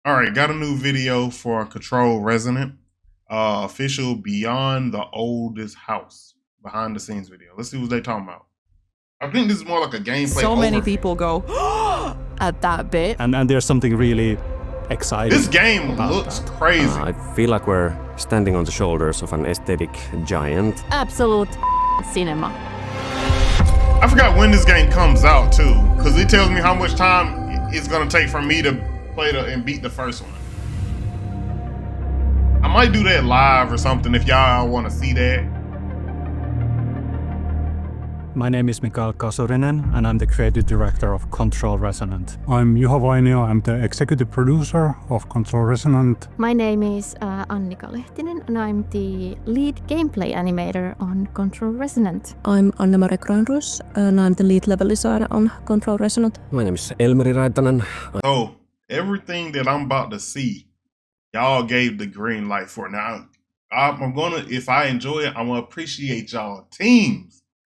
All right, got a new video for Control Resonant. Official Beyond the Oldest House behind the scenes video. Let's see what they talking about. I think this is more like a gameplay. So many people go at that bit. And there's something really exciting. This game looks crazy. I feel like we're standing on the shoulders of an aesthetic giant. Absolute cinema. I forgot when this game comes out too, because it tells me how much time it's gonna take for me to play and beat the first one. I might do that live or something if y'all want to see that. My name is Mikael Kasurinen, and I'm the creative director of Control Resonant. I'm Juha Vainio, I'm the executive producer of Control Resonant. My name is Annika Lehtinen, and I'm the lead gameplay animator on Control Resonant. I'm Anne-Mari Granrus, and I'm the lead level designer on Control Resonant. My name is Elmeri Raitanen. So everything that I'm about to see, y'all gave the green light for. Now, I'm gonna, if I enjoy it, I'm gonna appreciate y'all teams.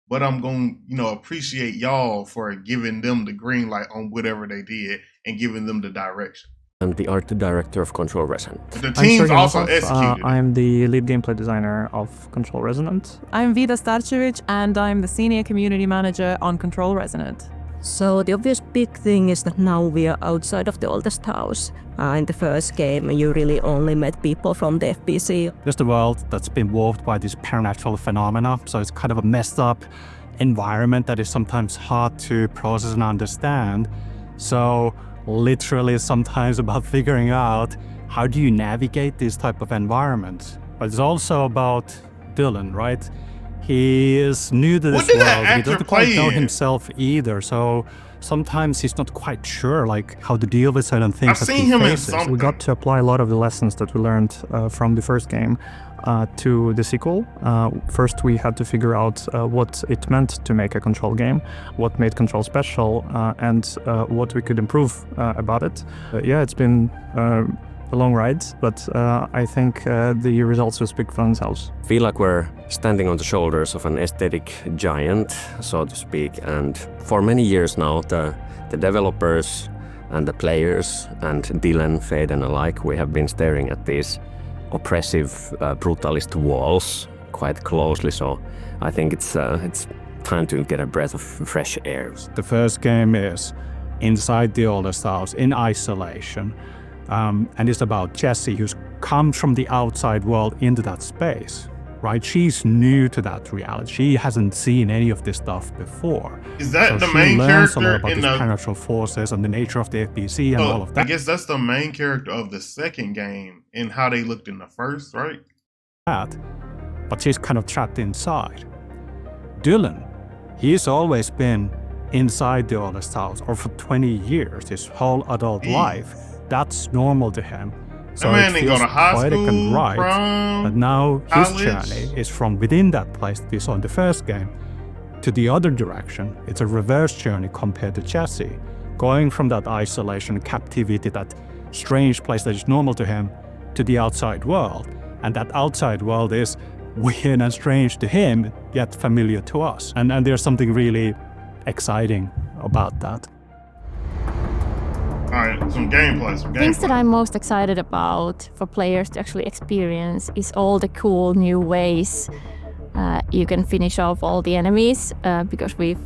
But I'm going to, appreciate y'all for giving them the green light on whatever they did and giving them the direction. I'm the art director of Control Resonant. The teams also executed. I'm the lead gameplay designer of Control Resonant. I'm Vida Starcevic, and I'm the senior community manager on Control Resonant. So the obvious big thing is that now we are outside of the oldest house. In the first game, you really only met people from the FBC. Just a world that's been warped by these supernatural phenomena, so it's kind of a messed up environment that is sometimes hard to process and understand. So literally sometimes about figuring out how do you navigate these type of environments. But it's also about Dylan, right? He is new to this world. He doesn't quite know himself either, so sometimes he's not quite sure how to deal with certain things. I've seen him in something. We got to apply a lot of the lessons that we learned from the first game to the sequel. First, we had to figure out what it meant to make a Control game, what made Control special, and what we could improve about it. Yeah, it's been a long ride, but I think the results will speak for themselves. I feel like we're standing on the shoulders of an aesthetic giant, so to speak, and for many years now, the developers and the players and Dylan, Faden alike, we have been staring at these oppressive, brutalist walls quite closely, so I think it's time to get a breath of fresh air. The first game is inside the oldest house, in isolation. And it's about Jessie, who's come from the outside world into that space, right? She's new to that reality. She hasn't seen any of this stuff before. Is that so the main character a lot about in these the supernatural forces and the nature of the FBC and all of that? I guess that's the main character of the second game and how they looked in the first, right? But she's kind of trapped inside. Dylan, he's always been inside the oldest house, or for 20 years, his whole adult life. That's normal to him. So man it feels poetic and right. But now his college journey is from within that place that we saw in the first game to the other direction. It's a reverse journey compared to Jesse, going from that isolation, captivity, that strange place that is normal to him, to the outside world. And that outside world is weird and strange to him, yet familiar to us. And there's something really exciting about that. All right, some gameplay. Things that I'm most excited about for players to actually experience is all the cool new ways you can finish off all the enemies because we've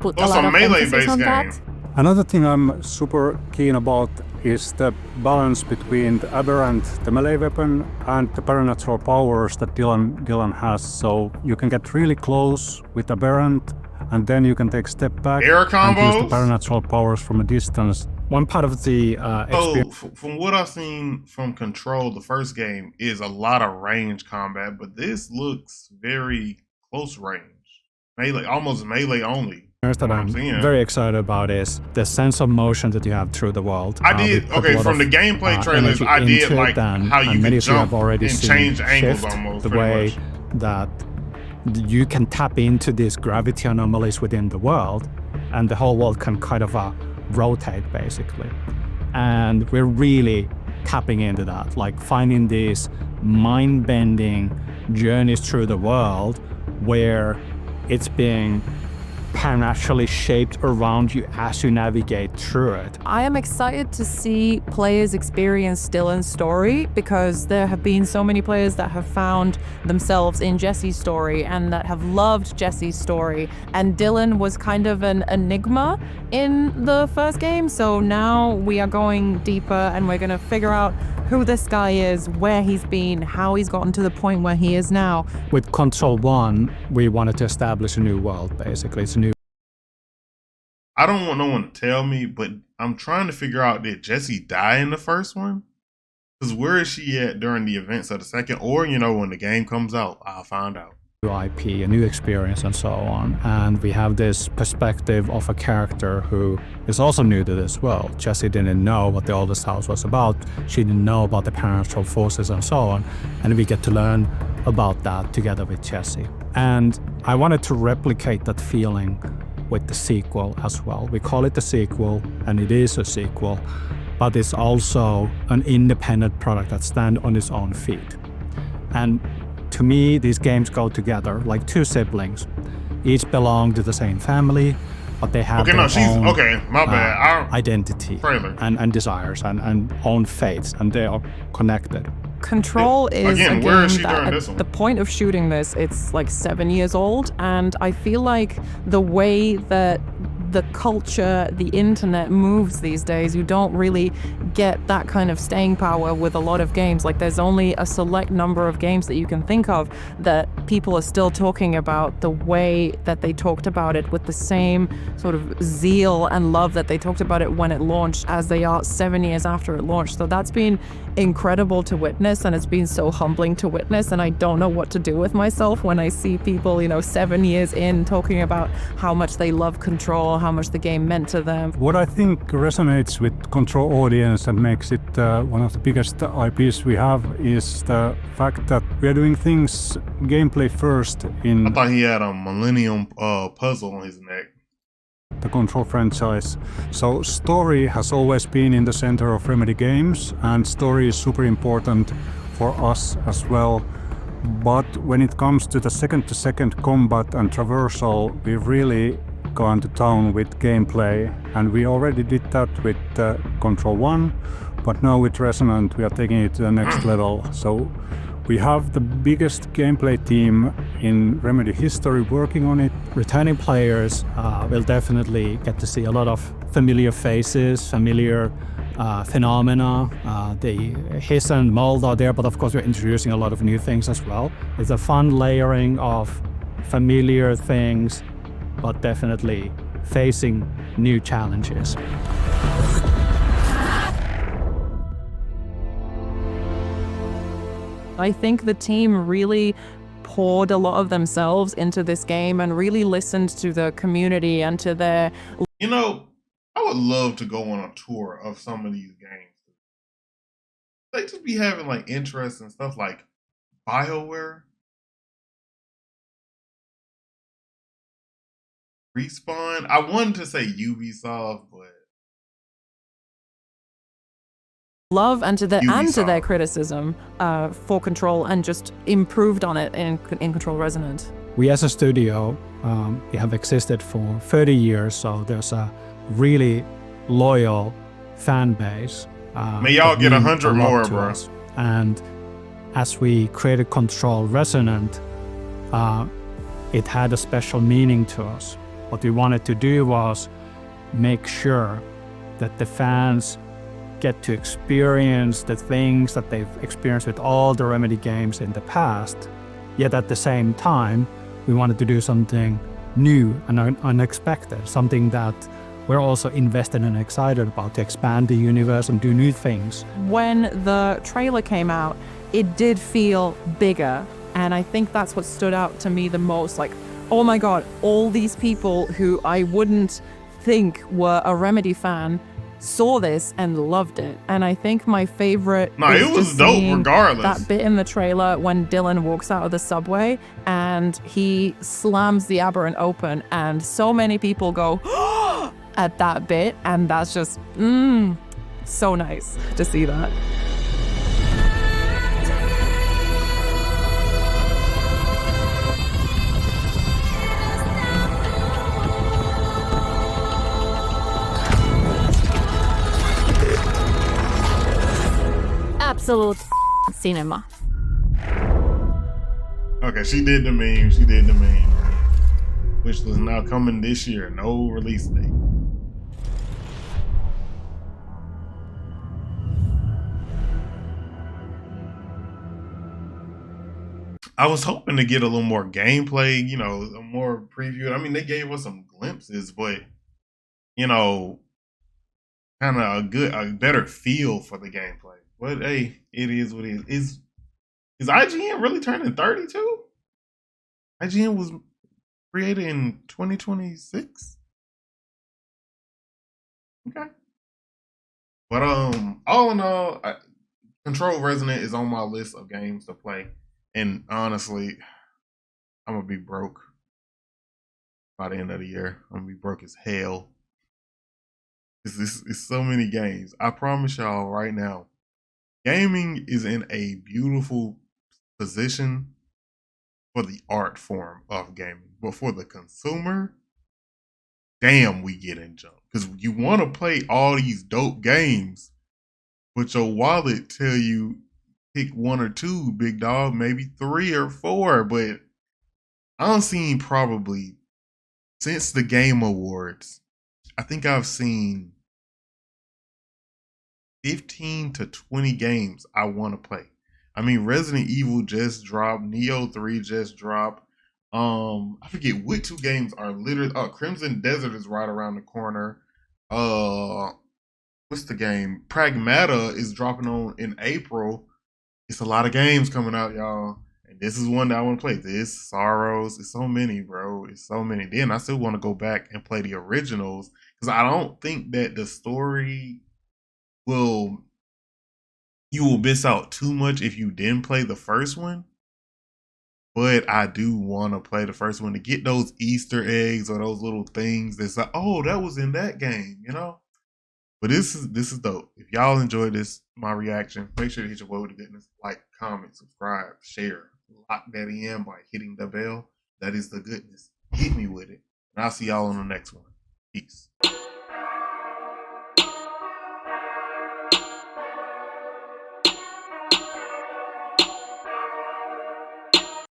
put a lot of emphasis on that. Another thing I'm super keen about is the balance between the aberrant, the melee weapon, and the supernatural powers that Dylan has. So you can get really close with aberrant, and then you can take a step back and use the supernatural powers from a distance. One part of the experience. From what I've seen from Control, the first game is a lot of range combat, but this looks very close range, melee, almost melee only. That I'm very excited about is the sense of motion that you have through the world. I did from the gameplay trailers. I did like how you can jump and change angles almost. The way that you can tap into these gravity anomalies within the world, and the whole world can kind of rotate basically. And we're really tapping into that, finding these mind-bending journeys through the world where it's being supernaturally shaped around you as you navigate through it. I am excited to see players experience Dylan's story because there have been so many players that have found themselves in Jesse's story and that have loved Jesse's story. And Dylan was kind of an enigma in the first game, so now we are going deeper and we're going to figure out who this guy is, where he's been, how he's gotten to the point where he is now. With Control 1, we wanted to establish a new world, basically. It's a new. I don't want no one to tell me, but I'm trying to figure out, did Jesse die in the first one? Because where is she at during the events of the second? Or, you know, when the game comes out, I'll find out. IP, a new experience, and so on. And we have this perspective of a character who is also new to this world. Jessie didn't know what the oldest house was about. She didn't know about the parental forces and so on. And we get to learn about that together with Jessie. And I wanted to replicate that feeling with the sequel as well. We call it the sequel, and it is a sequel, but it's also an independent product that stands on its own feet. And to me, these games go together like two siblings. Each belong to the same family, but they have their own identity and desires and own fates, and they are connected. Control is Again, a where game is she that during at this one? the point of shooting this, it's like 7 years old, and I feel like the way that the culture, the internet moves these days, you don't really get that kind of staying power with a lot of games. Like there's only a select number of games that you can think of that people are still talking about the way that they talked about it, with the same sort of zeal and love that they talked about it when it launched as they are 7 years after it launched. So that's been incredible to witness, and it's been so humbling to witness, and I don't know what to do with myself when I see people, you know, 7 years in talking about how much they love Control, how much the game meant to them. What I think resonates with Control audience and makes it one of the biggest IPs we have is the fact that we are doing things gameplay first in I thought he had a Millennium puzzle on his neck. the Control franchise. So story has always been in the center of Remedy games, and story is super important for us as well. But when it comes to the second-to-second combat and traversal, we've really gone to town with gameplay, and we already did that with Control 1, but now with Resonant we are taking it to the next level. So we have the biggest gameplay team in Remedy history working on it. Returning players will definitely get to see a lot of familiar faces, familiar phenomena. The hiss and mold are there, but of course we're introducing a lot of new things as well. It's a fun layering of familiar things, but definitely facing new challenges. I think the team really poured a lot of themselves into this game and really listened to the community and to their... You know, I would love to go on a tour of some of these games. They just be having like interesting stuff like BioWare, Respawn. I wanted to say Ubisoft, but love and to their Ubisoft. criticism for Control, and just improved on it in Control Resonant. We as a studio, we have existed for 30 years, so there's a really loyal fan base. May y'all get that mean 100 a lot more, to bro. us. And as we created Control Resonant, it had a special meaning to us. What we wanted to do was make sure that the fans get to experience the things that they've experienced with all the Remedy games in the past, yet at the same time, we wanted to do something new and unexpected, something that we're also invested and excited about, to expand the universe and do new things. When the trailer came out, it did feel bigger, and I think that's what stood out to me the most. Like, oh my god, all these people who I wouldn't think were a Remedy fan saw this and loved it. And I think my favorite is it was just dope seeing regardless. that bit in the trailer when Dylan walks out of the subway and he slams the aberrant open, and so many people go at that bit, and that's just so nice to see that. absolute cinema. Okay, she did the meme. She did the meme. Which was now coming this year. No release date. I was hoping to get a little more gameplay, you know, a more preview. I mean, they gave us some glimpses, but you know, kind of a better feel for the gameplay. But hey, it is what it is. Is IGN really turning 32? IGN was created in 2026. Okay. But all in all, Control Resonant is on my list of games to play. And honestly, I'm gonna be broke by the end of the year. I'm gonna be broke as hell. It's so many games. I promise y'all right now, gaming is in a beautiful position for the art form of gaming. But for the consumer, damn, we get in junk. Because you want to play all these dope games, but your wallet tell you pick one or two, big dog, maybe 3 or 4. But I'm seeing probably since the Game Awards, I think I've seen 15 to 20 games I want to play. I mean, Resident Evil just dropped, Neo 3 just dropped. I forget what 2 games are literally. Crimson Desert is right around the corner. What's the game? Pragmata is dropping on in April. It's a lot of games coming out, y'all. And this is one that I want to play. This, Sorrows, it's so many, bro. It's so many. Then I still want to go back and play the originals because I don't think that the story will. You will miss out too much if you didn't play the first one. But I do want to play the first one to get those Easter eggs or those little things that's like, oh, that was in that game, you know? But this is dope. If y'all enjoyed this, my reaction, make sure to hit your boy with the goodness. Like, comment, subscribe, share. Lock that in by hitting the bell. That is the goodness. Hit me with it. And I'll see y'all on the next one. Peace.